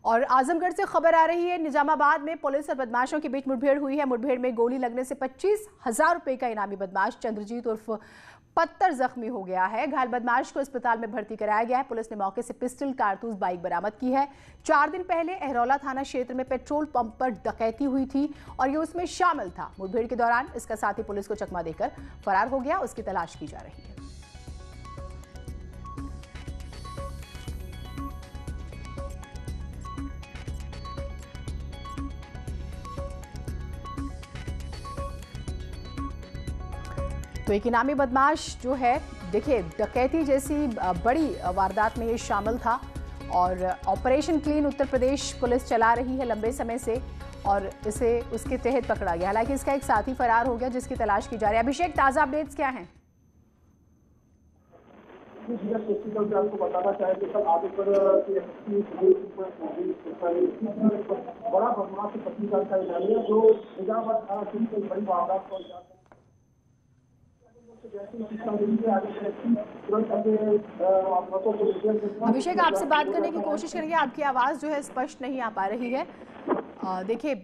और आजमगढ़ से खबर आ रही है, निजामाबाद में पुलिस और बदमाशों के बीच मुठभेड़ हुई है। मुठभेड़ में गोली लगने से 25,000 रुपए का इनामी बदमाश चंद्रजीत उर्फ पत्तर जख्मी हो गया है। घायल बदमाश को अस्पताल में भर्ती कराया गया है। पुलिस ने मौके से पिस्टल, कारतूस, बाइक बरामद की है। 4 दिन पहले अहरौला थाना क्षेत्र में पेट्रोल पंप पर डकैती हुई थी और ये उसमें शामिल था। मुठभेड़ के दौरान इसका साथी पुलिस को चकमा देकर फरार हो गया। उसकी तलाश की जा रही है। तो एक इनामी बदमाश जो है, देखिए डकैती जैसी बड़ी वारदात में ये शामिल था और operation clean Uttar Pradesh police चला रही है लंबे समय से और इसे उसके तहत पकड़ा गया। हालांकि इसका एक साथी फरार हो गया जिसकी तलाश की जा रही है। अभिषेक, ताजा अपडेट्स क्या हैं? आपको बताना चाहे तो कल आगे बड़ा बदमाश 25 साल का इनामी है जो निजामाबाद थाना क्षेत्र में बड़ी वारदात को अभिषेक, आपसे बात करने की कोशिश करेंगे, आपकी आवाज़ जो है स्पष्ट नहीं आ पा रही है। देखिए,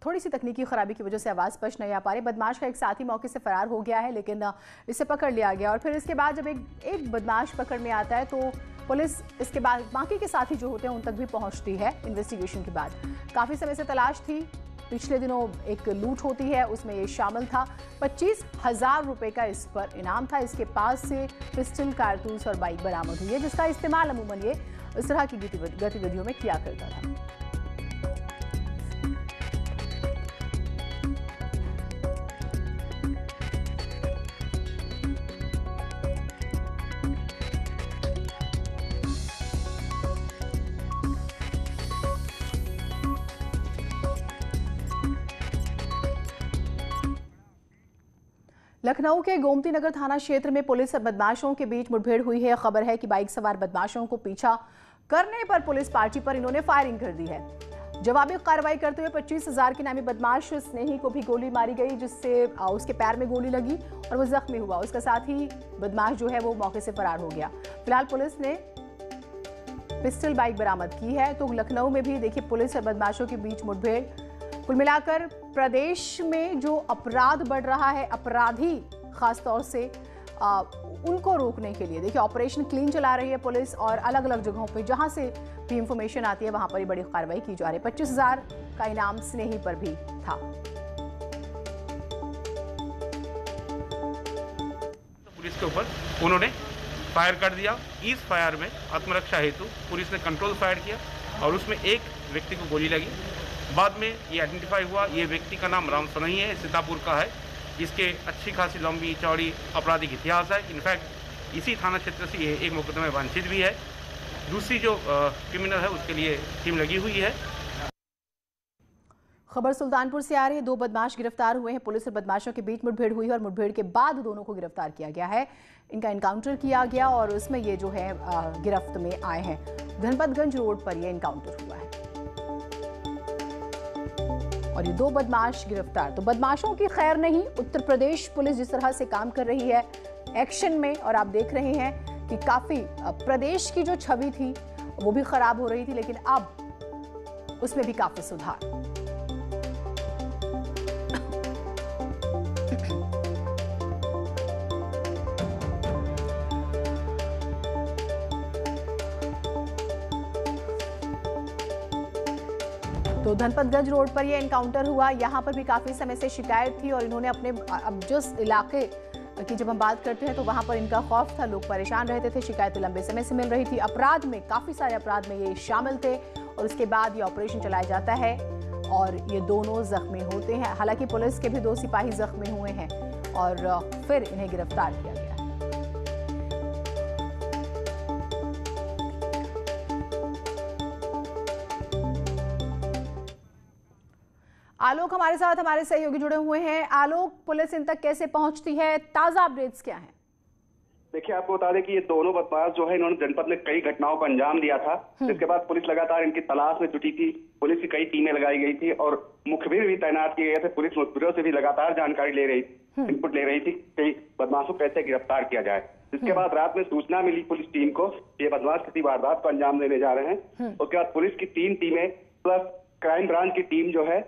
थोड़ी सी तकनीकी खराबी की वजह से आवाज़ स्पष्ट नहीं आ पा रही। बदमाश का एक साथी मौके से फरार हो गया है, लेकिन इसे पकड़ लिया गया और फिर इसके बाद जब एक बदमाश पकड़ में आता है तो पुलिस इसके बाद बाकी के साथी जो होते हैं उन तक भी पहुंचती है। इन्वेस्टिगेशन के बाद काफ़ी समय से तलाश थी। पिछले दिनों एक लूट होती है, उसमें ये शामिल था। 25,000 रुपए का इस पर इनाम था। इसके पास से पिस्टल, कारतूस और बाइक बरामद हुई है जिसका इस्तेमाल अमूमन ये इस तरह की गतिविधियों में किया करता था। लखनऊ के गोमती नगर थाना क्षेत्र में पुलिस और बदमाशों के बीच मुठभेड़ हुई है। खबर है कि बाइक सवार बदमाशों को पीछा करने पर पुलिस पार्टी पर इन्होंने फायरिंग कर दी है। जवाबी कार्रवाई करते हुए 25,000 के नामी बदमाश स्नेही को भी गोली मारी गई जिससे उसके पैर में गोली लगी और वो जख्मी हुआ। उसका साथी बदमाश जो है वो मौके से फरार हो गया। फिलहाल पुलिस ने पिस्टल, बाइक बरामद की है। तो लखनऊ में भी देखिए पुलिस और बदमाशों के बीच मुठभेड़। कुल मिलाकर प्रदेश में जो अपराध बढ़ रहा है, अपराधी खासतौर से उनको रोकने के लिए देखिए ऑपरेशन क्लीन चला रही है पुलिस और अलग अलग जगहों पे जहां से भी इंफॉर्मेशन आती है वहां पर ही बड़ी कार्रवाई की जा रही है। 25,000 का इनाम स्नेही पर भी था। पुलिस के ऊपर उन्होंने फायर कर दिया। इस फायर में आत्मरक्षा हेतु पुलिस ने कंट्रोल फायर किया और उसमें एक व्यक्ति को गोली लगी। बाद में ये आइडेंटिफाई हुआ, ये व्यक्ति का नाम राम सोनई है, सीतापुर का है। इसके अच्छी खासी लंबी चौड़ी आपराधिक इतिहास है। इनफैक्ट इसी थाना क्षेत्र से ये एक मुकदमे में वांछित भी है। दूसरी जो क्रिमिनल है उसके लिए टीम लगी हुई है। खबर सुल्तानपुर से आ रही है। 2 बदमाश गिरफ्तार हुए हैं। पुलिस और बदमाशों के बीच मुठभेड़ हुई है और मुठभेड़ के बाद दोनों को गिरफ्तार किया गया है। इनका एनकाउंटर किया गया और उसमें ये जो है गिरफ्त में आए हैं। धनपतगंज रोड पर यह एनकाउंटर हुआ है और ये 2 बदमाश गिरफ्तार। तो बदमाशों की खैर नहीं। उत्तर प्रदेश पुलिस जिस तरह से काम कर रही है एक्शन में, और आप देख रहे हैं कि काफी प्रदेश की जो छवि थी वो भी खराब हो रही थी, लेकिन अब उसमें भी काफी सुधार। तो धनपतगंज रोड पर यह एनकाउंटर हुआ। यहाँ पर भी काफी समय से शिकायत थी और इन्होंने अपने अब जिस इलाके की जब हम बात करते हैं तो वहां पर इनका खौफ था, लोग परेशान रहते थे, शिकायतें लंबे समय से मिल रही थी। अपराध में काफी सारे अपराध में ये शामिल थे और उसके बाद ये ऑपरेशन चलाया जाता है और ये दोनों जख्मी होते हैं। हालांकि पुलिस के भी 2 सिपाही जख्मी हुए हैं और फिर इन्हें गिरफ्तार किया गया। आलोक हमारे साथ, हमारे सहयोगी जुड़े हुए हैं। आलोक, पुलिस इन तक कैसे पहुंचती है? ताजा अपडेट्स क्या हैं? देखिए, आपको बता दें कि ये दोनों बदमाश जो है इन्होंने जनपद में कई घटनाओं को अंजाम दिया था। जिसके बाद पुलिस लगातार इनकी तलाश में जुटी थी। पुलिस की कई टीमें लगाई गई थी और मुखबिर भी तैनात किए गए थे। पुलिस मुखबिरों से भी लगातार जानकारी ले रही थी, इनपुट ले रही थी कि बदमाशों को कैसे गिरफ्तार किया जाए। जिसके बाद रात में सूचना मिली पुलिस टीम को, ये बदमाश किसी वारदात को अंजाम देने जा रहे हैं। उसके बाद पुलिस की 3 टीमें प्लस क्राइम ब्रांच की टीम जो है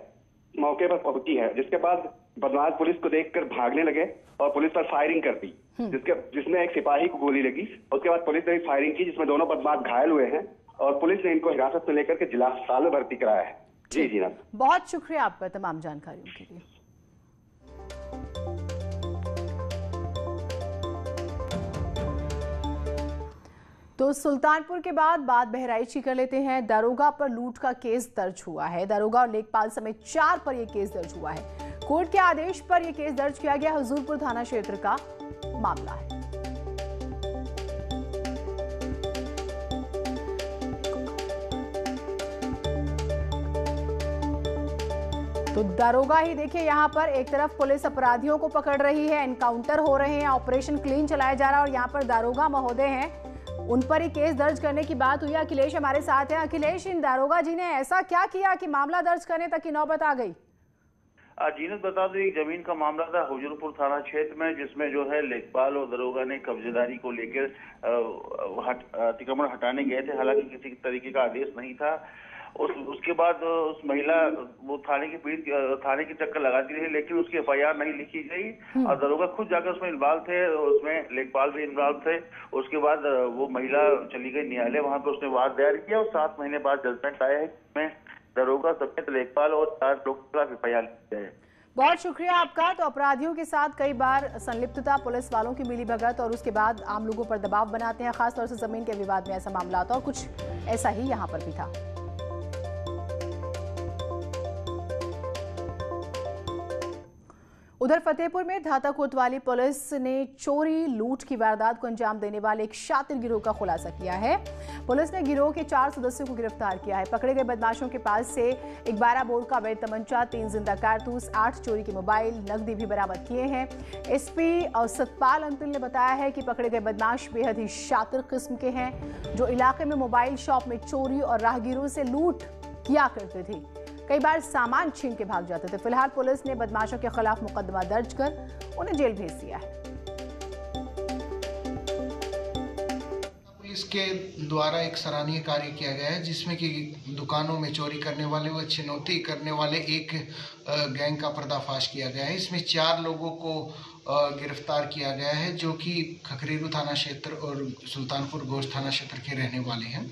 मौके पर पहुंची है, जिसके बाद बदमाश पुलिस को देखकर भागने लगे और पुलिस पर फायरिंग कर दी, जिसमें एक सिपाही को गोली लगी। उसके बाद पुलिस ने फायरिंग की, जिसमें दोनों बदमाश घायल हुए हैं और पुलिस ने इनको हिरासत में लेकर के जिला अस्पताल में भर्ती कराया है। जी जी नाम। बहुत शुक्रिया आपका तमाम जानकारियों के लिए। तो सुल्तानपुर के बाद बात बहराइच की कर लेते हैं। दारोगा पर लूट का केस दर्ज हुआ है। दारोगा और लेखपाल समेत 4 पर यह केस दर्ज हुआ है। कोर्ट के आदेश पर यह केस दर्ज किया गया। हजूरपुर थाना क्षेत्र का मामला है। तो दारोगा ही देखिए, यहाँ पर एक तरफ पुलिस अपराधियों को पकड़ रही है, एनकाउंटर हो रहे हैं, ऑपरेशन क्लीन चलाया जा रहा है और यहाँ पर दारोगा महोदय हैं, उन पर ही केस दर्ज करने की बात हुई। अखिलेश हमारे साथ हैं। अखिलेश, इन दारोगा जी ने ऐसा क्या किया कि मामला दर्ज करने तक की नौबत आ गई? जीनत बता दो, एक जमीन का मामला था हुजूरपुर थाना क्षेत्र में, जिसमें जो है लेखपाल और दरोगा ने कब्जेदारी को लेकर अतिक्रमण हटाने गए थे। हालांकि किसी तरीके का आदेश नहीं था। उसके बाद उस महिला वो थाने की चक्कर लगाती रही, लेकिन उसकी FIR नहीं लिखी गई और दरोगा खुद जाकर उसमें इन्वॉल्व थे, उसमें लेखपाल भी इन्वॉल्व थे। उसके बाद वो महिला चली गई न्यायालय, वहां पर उसने वाद दायर किया और 7 महीने बाद जजमेंट आया है जिसमें दरोगा समेत लेखपाल और 4 लोग के खिलाफ FIR लिखी है। बहुत शुक्रिया आपका। तो अपराधियों के साथ कई बार संलिप्तता, पुलिस वालों की मिलीभगत और उसके बाद आम लोगों पर दबाव बनाते हैं, खासतौर से जमीन के विवाद में ऐसा मामला आता है और कुछ ऐसा ही यहाँ पर भी था। उधर फतेहपुर में धाता कोतवाली पुलिस ने चोरी लूट की वारदात को अंजाम देने वाले एक शातिर गिरोह का खुलासा किया है। पुलिस ने गिरोह के 4 सदस्यों को गिरफ्तार किया है। पकड़े गए बदमाशों के पास से एक 12 बोर का अवैध तमंचा, 3 जिंदा कारतूस, 8 चोरी के मोबाइल, नकदी भी बरामद किए हैं। SP सतपाल अंतिल ने बताया है कि पकड़े गए बदमाश बेहद ही शातिर किस्म के हैं, जो इलाके में मोबाइल शॉप में चोरी और राहगीरों से लूट किया करते थे। कई बार सामान छीन के भाग जाते थे। फिलहाल पुलिस ने बदमाशों के खिलाफ मुकदमा दर्ज कर उन्हें जेल भेज दिया है। पुलिस के द्वारा एक सराहनीय कार्य किया गया है, जिसमें कि दुकानों में चोरी करने वाले व छिनौती करने वाले एक गैंग का पर्दाफाश किया गया है। इसमें 4 लोगों को गिरफ्तार किया गया है, जो कि खखरेरू थाना क्षेत्र और सुल्तानपुर गोश्त थाना क्षेत्र के रहने वाले हैं।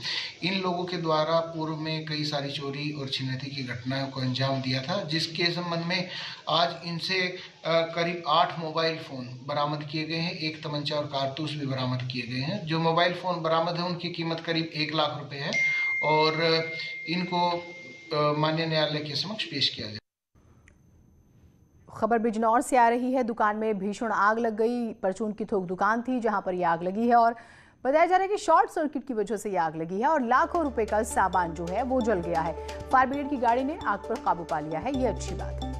इन लोगों के द्वारा पूर्व में कई सारी चोरी और छिनौती की घटनाओं को अंजाम दिया था, जिसके संबंध में आज इनसे करीब 8 मोबाइल फ़ोन बरामद किए गए हैं, 1 तमंचा और कारतूस भी बरामद किए गए हैं। जो मोबाइल फ़ोन बरामद है उनकी कीमत करीब 1 लाख रुपये है और इनको माननीय न्यायालय के समक्ष पेश किया जाए। खबर बिजनौर से आ रही है। दुकान में भीषण आग लग गई। परचून की थोक दुकान थी जहां पर यह आग लगी है और बताया जा रहा है कि शॉर्ट सर्किट की वजह से यह आग लगी है और लाखों रुपए का सामान जो है वो जल गया है। फायर ब्रिगेड की गाड़ी ने आग पर काबू पा लिया है, ये अच्छी बात है।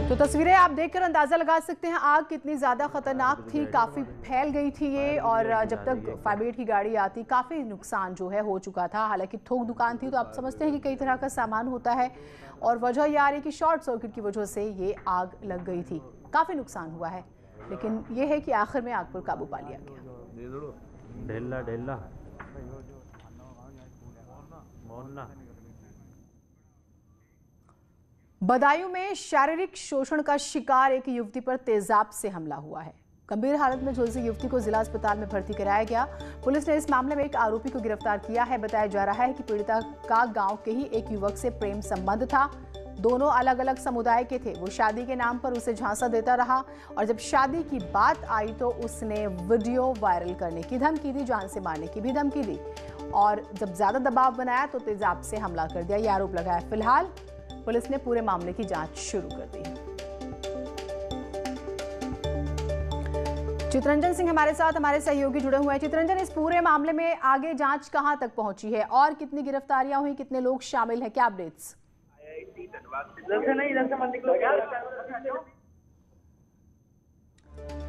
तो तस्वीरें आप देखकर अंदाजा लगा सकते हैं आग कितनी ज्यादा खतरनाक थी। काफी फैल गई थी ये और जब तक फायर ब्रिगेड की गाड़ी आती काफी नुकसान जो है हो चुका था। हालांकि थोक दुकान थी तो आप समझते हैं कि कई तरह का सामान होता है और वजह यह आ रही है कि शॉर्ट सर्किट की वजह से ये आग लग गई थी। काफी नुकसान हुआ है, लेकिन ये है कि आखिर में आग पर काबू पा लिया गया। बदायूं में शारीरिक शोषण का शिकार एक युवती पर तेजाब से हमला हुआ है। गंभीर हालत में झुलसी युवती को जिला अस्पताल में भर्ती कराया गया। पुलिस ने इस मामले में एक आरोपी को गिरफ्तार किया है। बताया जा रहा है कि पीड़िता का गांव के ही एक युवक से प्रेम संबंध था। दोनों अलग अलग समुदाय के थे। वो शादी के नाम पर उसे झांसा देता रहा और जब शादी की बात आई तो उसने वीडियो वायरल करने की धमकी दी, जान से मारने की भी धमकी दी और जब ज्यादा दबाव बनाया तो तेजाब से हमला कर दिया, ये आरोप लगाया। फिलहाल पुलिस ने पूरे मामले की जांच शुरू कर दी है। चितरंजन सिंह हमारे साथ, हमारे सहयोगी जुड़े हुए हैं। चितरंजन, इस पूरे मामले में आगे जांच कहां तक पहुंची है और कितनी गिरफ्तारियां हुई, कितने लोग शामिल हैं, क्या अपडेट्स?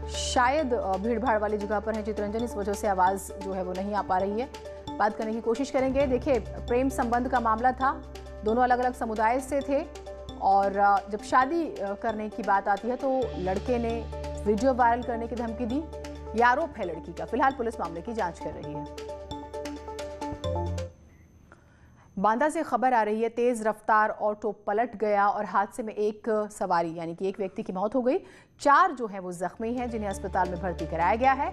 शायद भीड़ भाड़ वाली जगह पर है चितरंजन, इस वजह से आवाज जो है वो नहीं आ पा रही है। बात करने की कोशिश करेंगे। देखिए, प्रेम संबंध का मामला था, दोनों अलग अलग समुदाय से थे और जब शादी करने की बात आती है तो लड़के ने वीडियो वायरल करने की धमकी दी। ये आरोप है लड़की का। फिलहाल पुलिस मामले की जांच कर रही है। बांदा से खबर आ रही है, तेज रफ्तार ऑटो पलट गया और हादसे में एक सवारी यानी कि एक व्यक्ति की मौत हो गई। 4 जो है वो जख्मी हैं, जिन्हें अस्पताल में भर्ती कराया गया है।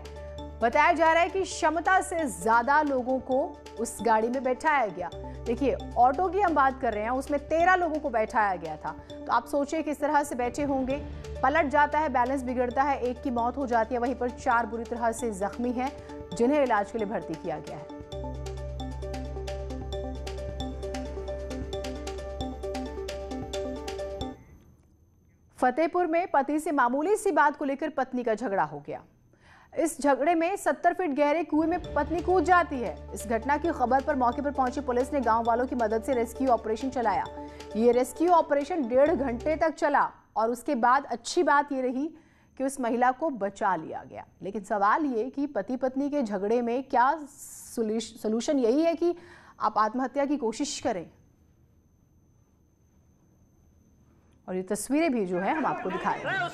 बताया जा रहा है कि क्षमता से ज्यादा लोगों को उस गाड़ी में बैठाया गया। देखिए, ऑटो की हम बात कर रहे हैं, उसमें 13 लोगों को बैठाया गया था। तो आप सोचिए किस तरह से बैठे होंगे। पलट जाता है, बैलेंस बिगड़ता है, एक की मौत हो जाती है, वहीं पर 4 बुरी तरह से जख्मी हैं, जिन्हें इलाज के लिए भर्ती किया गया है। फतेहपुर में पति से मामूली सी बात को लेकर पत्नी का झगड़ा हो गया। इस झगड़े में 70 फीट गहरे कुएं में पत्नी कूद जाती है। इस घटना की खबर पर मौके पर पहुंची पुलिस ने गांव वालों की मदद से रेस्क्यू ऑपरेशन चलाया। ये रेस्क्यू ऑपरेशन 1.5 घंटे तक चला और उसके बाद अच्छी बात ये रही कि उस महिला को बचा लिया गया। लेकिन सवाल ये कि पति पत्नी के झगड़े में क्या सोल्यूशन यही है कि आप आत्महत्या की कोशिश करें? और ये तस्वीरें भी जो है हम आपको दिखा रहे हैं।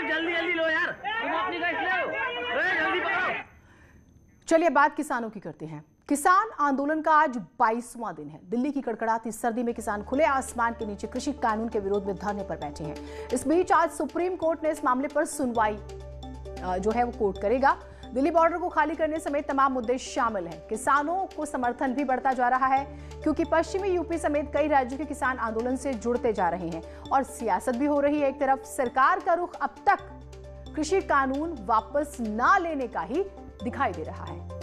जल्दी लो यार, तुम अपनी गाइस ले लो, जल्दी पकड़ो। चलिए बात किसानों की करते हैं। किसान आंदोलन का आज 22वां दिन है। दिल्ली की कड़कड़ाती सर्दी में किसान खुले आसमान के नीचे कृषि कानून के विरोध में धरने पर बैठे हैं। इस बीच आज सुप्रीम कोर्ट ने इस मामले पर सुनवाई जो है वो कोर्ट करेगा। दिल्ली बॉर्डर को खाली करने समेत तमाम मुद्दे शामिल हैं। किसानों को समर्थन भी बढ़ता जा रहा है क्योंकि पश्चिमी यूपी समेत कई राज्यों के किसान आंदोलन से जुड़ते जा रहे हैं और सियासत भी हो रही है। एक तरफ सरकार का रुख अब तक कृषि कानून वापस ना लेने का ही दिखाई दे रहा है।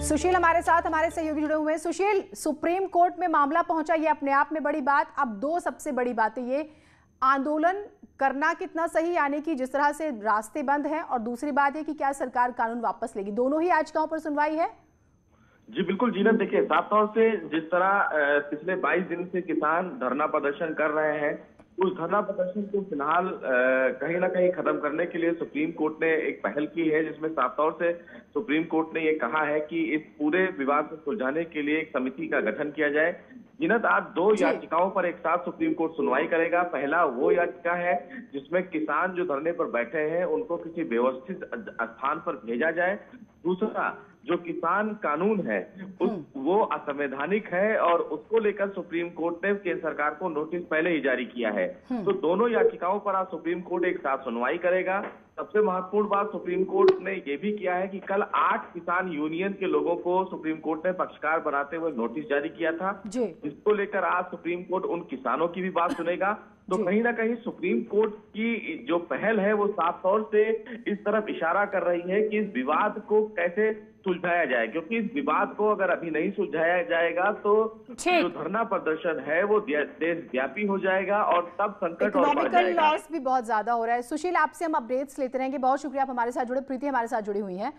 सुशील हमारे साथ, हमारे सहयोगी जुड़े हुए हैं। सुशील, सुप्रीम कोर्ट में मामला पहुंचा, ये अपने आप में बड़ी बात। अब 2 सबसे बड़ी बातें, ये आंदोलन करना कितना सही, यानी कि जिस तरह से रास्ते बंद हैं, और दूसरी बात है कि क्या सरकार कानून वापस लेगी। दोनों ही याचिकाओं पर सुनवाई है। जी बिल्कुल जीनत, देखिए साफ तौर से जिस तरह पिछले 22 दिन से किसान धरना प्रदर्शन कर रहे हैं, उस धरना प्रदर्शन को फिलहाल कहीं ना कहीं खत्म करने के लिए सुप्रीम कोर्ट ने एक पहल की है, जिसमें साफ तौर से सुप्रीम कोर्ट ने ये कहा है कि इस पूरे विवाद को सुलझाने के लिए एक समिति का गठन किया जाए। जिनत आज 2 याचिकाओं पर एक साथ सुप्रीम कोर्ट सुनवाई करेगा। पहला वो याचिका है जिसमें किसान जो धरने पर बैठे हैं उनको किसी व्यवस्थित स्थान पर भेजा जाए। दूसरा जो किसान कानून है वो असंवैधानिक है और उसको लेकर सुप्रीम कोर्ट ने केंद्र सरकार को नोटिस पहले ही जारी किया है। तो दोनों याचिकाओं पर आज सुप्रीम कोर्ट एक साथ सुनवाई करेगा। सबसे महत्वपूर्ण बात सुप्रीम कोर्ट ने ये भी किया है कि कल 8 किसान यूनियन के लोगों को सुप्रीम कोर्ट ने पक्षकार बनाते हुए नोटिस जारी किया था, जिसको लेकर आज सुप्रीम कोर्ट उन किसानों की भी बात सुनेगा। तो कहीं ना कहीं सुप्रीम कोर्ट की जो पहल है वो साफ तौर से इस तरफ इशारा कर रही है कि इस विवाद को कैसे सुलझाया जाए, क्योंकि इस विवाद को अगर अभी नहीं सुलझाया जाएगा तो जो धरना प्रदर्शन है वो देशव्यापी हो जाएगा और तब संकट और बढ़ जाएगा। लॉस भी बहुत ज्यादा हो रहा है। सुशील, आपसे हम अपडेट्स लेते रहेंगे। बहुत शुक्रिया, आप हमारे साथ जुड़े। प्रीति हमारे साथ जुड़ी हुई हैं।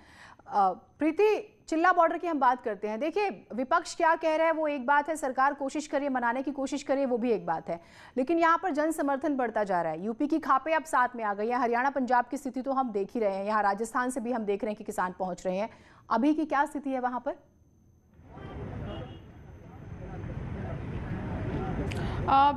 प्रीति, चिल्ला बॉर्डर की हम बात करते हैं। देखिए, विपक्ष क्या कह रहा है वो एक बात है, सरकार कोशिश करिए, मनाने की कोशिश करिए, वो भी एक बात है, लेकिन यहाँ पर जन समर्थन बढ़ता जा रहा है। यूपी की खापें अब साथ में आ गई हैं, हरियाणा पंजाब की स्थिति तो हम देख ही रहे हैं, यहाँ राजस्थान से भी हम देख रहे हैं कि किसान पहुंच रहे हैं। अभी की क्या स्थिति है वहां पर?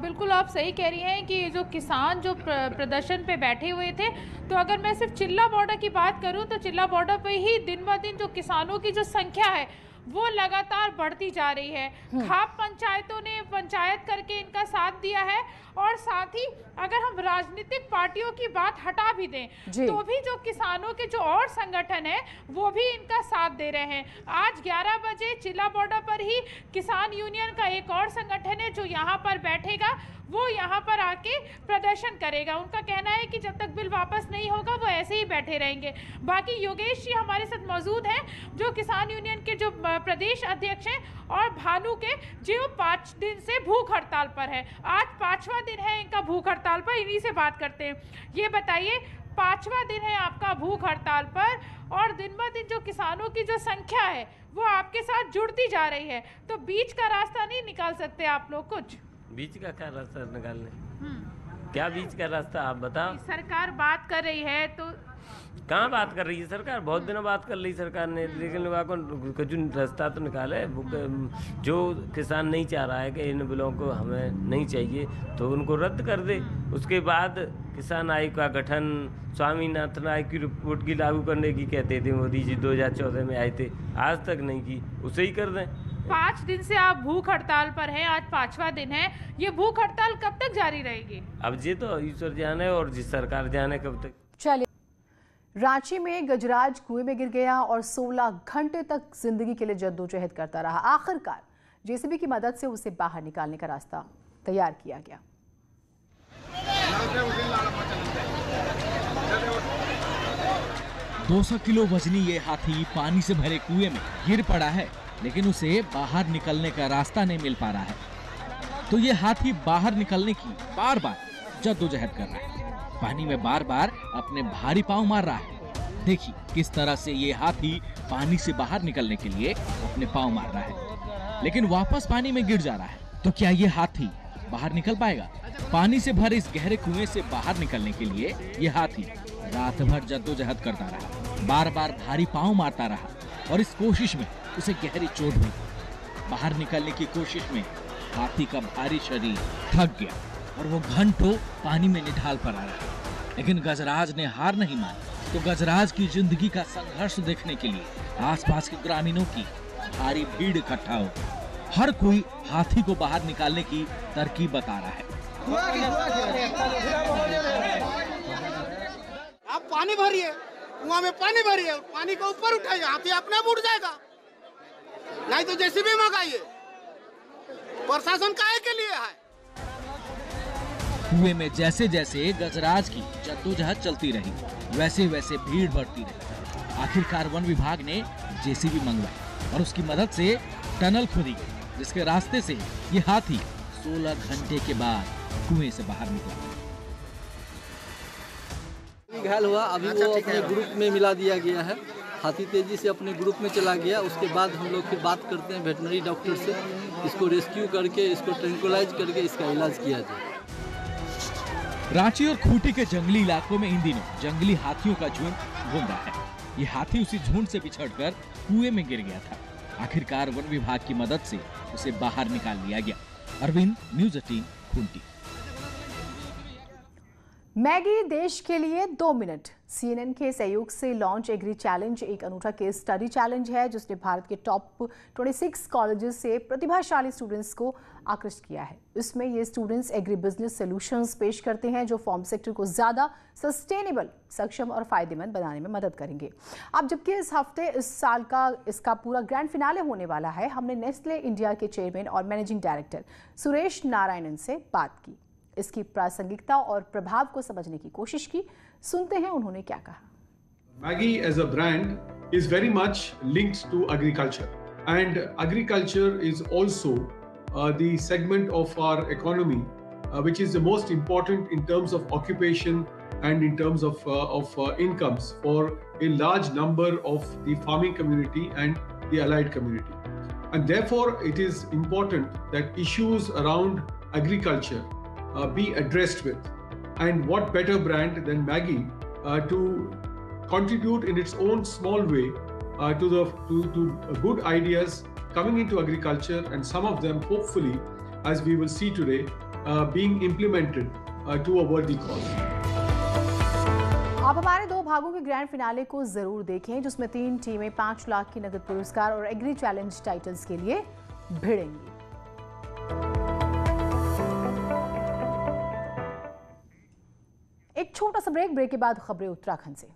बिल्कुल आप सही कह रही हैं कि जो किसान जो प्रदर्शन पे बैठे हुए थे, तो अगर मैं सिर्फ चिल्ला बॉर्डर की बात करूं तो चिल्ला बॉर्डर पे ही दिन ब दिन जो किसानों की जो संख्या है वो लगातार बढ़ती जा रही है। खाप पंचायतों ने पंचायत करके इनका साथ दिया है और साथ ही अगर हम राजनीतिक पार्टियों की बात हटा भी दें तो भी जो किसानों के जो और संगठन है वो भी इनका साथ दे रहे हैं। आज 11 बजे चिल्ला बॉर्डर पर ही किसान यूनियन का एक और संगठन है जो यहाँ पर बैठेगा, वो यहाँ पर आके प्रदर्शन करेगा। उनका कहना है कि जब तक बिल वापस नहीं होगा वो ऐसे ही बैठे रहेंगे। बाकी योगेश जी हमारे साथ मौजूद हैं जो किसान यूनियन के जो प्रदेश अध्यक्ष हैं, और भानु के जो 5 दिन से भूख हड़ताल पर है। आज 5वां दिन है इनका भूख हड़ताल पर, इन्हीं से बात करते हैं। ये बताइए, 5वां दिन है आपका भूख हड़ताल पर और दिन ब दिन जो किसानों की जो संख्या है वो आपके साथ जुड़ती जा रही है, तो बीच का रास्ता नहीं निकाल सकते आप लोग? कुछ बीच का क्या रास्ता निकालने? क्या बीच का रास्ता आप बताओ। सरकार बात कर रही है तो कहाँ बात कर रही है सरकार? बहुत दिनों बात कर रही सरकार ने, लेकिन कुछ रास्ता तो निकाले। जो किसान नहीं चाह रहा है कि इन बिलों को हमें नहीं चाहिए तो उनको रद्द कर दे। उसके बाद किसान आयोग का गठन, स्वामीनाथन आयोग की रिपोर्ट की लागू करने की कहते थे मोदी जी 2014 में आए थे, आज तक नहीं की, उसे ही कर दें। 5 दिन से आप भूख हड़ताल पर हैं, आज 5वां दिन है। ये भूख हड़ताल कब तक जारी रहेगी? अब ये तो ईश्वर जाने और जिस सरकार जाने कब तक। चलिए, रांची में गजराज कुएं में गिर गया और 16 घंटे तक जिंदगी के लिए जद्दोजहद करता रहा। आखिरकार जेसीबी की मदद से उसे बाहर निकालने का रास्ता तैयार किया गया। 200 किलो वजनी ये हाथी पानी से भरे कुएं में गिर पड़ा है, लेकिन उसे बाहर निकलने का रास्ता नहीं मिल पा रहा है। तो ये हाथी बाहर निकलने की बार बार जद्दोजहद कर रहा है, पानी में बार बार अपने भारी पांव मार रहा है। देखिए किस तरह से ये हाथी पानी से बाहर निकलने के लिए अपने पांव मार रहा है, लेकिन वापस पानी में गिर जा रहा है। तो क्या ये हाथी बाहर निकल पाएगा? पानी से भरे इस गहरे कुएं से बाहर निकलने के लिए ये हाथी रात भर जद्दोजहद करता रहा, बार बार भारी पांव मारता रहा और इस कोशिश में उसे गहरी चोट हुई। बाहर निकलने की कोशिश में हाथी का भारी शरीर थक गया और वो घंटों पानी में निढाल पड़ा रहा। लेकिन गजराज ने हार नहीं मानी। तो गजराज की जिंदगी का संघर्ष देखने के लिए आसपास के ग्रामीणों की भारी भीड़ इकट्ठा हो गई। हर कोई हाथी को बाहर निकालने की तरकीब बता रहा है। आप पानी भरिए, कुआं में पानी भरिए, पानी को ऊपर उठाइए, हाथी अपने आप उठ जाएगा। नहीं तो जेसीबी मंगाइए। प्रशासन काहे के लिए है? कुएं में जैसे जैसे गजराज की जद्दोजहद चलती रही, वैसे वैसे भीड़ बढ़ती रही। आखिरकार वन विभाग ने जेसीबी मंगवाई और उसकी मदद से टनल खोदी गई, जिसके रास्ते से ये हाथी 16 घंटे के बाद कुएं से बाहर निकला। घायल हुआ, अभी वो अपने ग्रुप में मिला दिया गया है। हाथी तेजी से अपने ग्रुप में चला गया। उसके बाद हम लोग फिर बात करते हैं वेटनरी डॉक्टर से, इसको रेस्क्यू करके, इसको ट्रैंकुलाइज करके इसका इलाज किया जाए। रांची और खूंटी के जंगली इलाकों में इन दिनों जंगली हाथियों का झुंड घूम रहा है। ये हाथी उसी झुंड से बिछड़कर कुएं में गिर गया था। आखिरकार वन विभाग की मदद से उसे बाहर निकाल लिया गया। अरविंद, न्यूज़ 18, खूंटी। मैगी देश के लिए 2 मिनट। CNN के सहयोग से लॉन्च एग्री चैलेंज एक अनूठा केस स्टडी चैलेंज है, जिसने भारत के टॉप 26 कॉलेजेस से प्रतिभाशाली स्टूडेंट्स को आकृष्ट किया है। इसमें ये स्टूडेंट्स एग्री बिजनेस सॉल्यूशंस पेश करते हैं, जो फार्म सेक्टर को ज्यादा सस्टेनेबल, सक्षम और फायदेमंद बनाने में मदद करेंगे। अब जबकि इस हफ्ते इस साल का इसका पूरा ग्रैंड फिनाले होने वाला है, हमने नेस्ले इंडिया के चेयरमैन और मैनेजिंग डायरेक्टर सुरेश नारायणन से बात की, इसकी प्रासंगिकता और प्रभाव को समझने की कोशिश की। सुनते हैं उन्होंने क्या कहा। Maggi as a brand is very much linked to agriculture, and agriculture is also the segment of our economy which is the most important in terms of occupation and in terms of incomes for a large number of the farming community and the allied community. And therefore it is important that issues around agriculture be addressed with. And what better brand than Maggi to contribute in its own small way to good ideas coming into agriculture, and some of them hopefully, as we will see today, being implemented to a worthy cause. आप हमारे 2 भागों के grand finale को जरूर देखें, जिसमें 3 टीमें 5 लाख की नगद पुरस्कार और एग्री चैलेंज टाइटल्स के लिए भिड़ेंगी। एक छोटा सा ब्रेक के बाद खबरें उत्तराखंड से।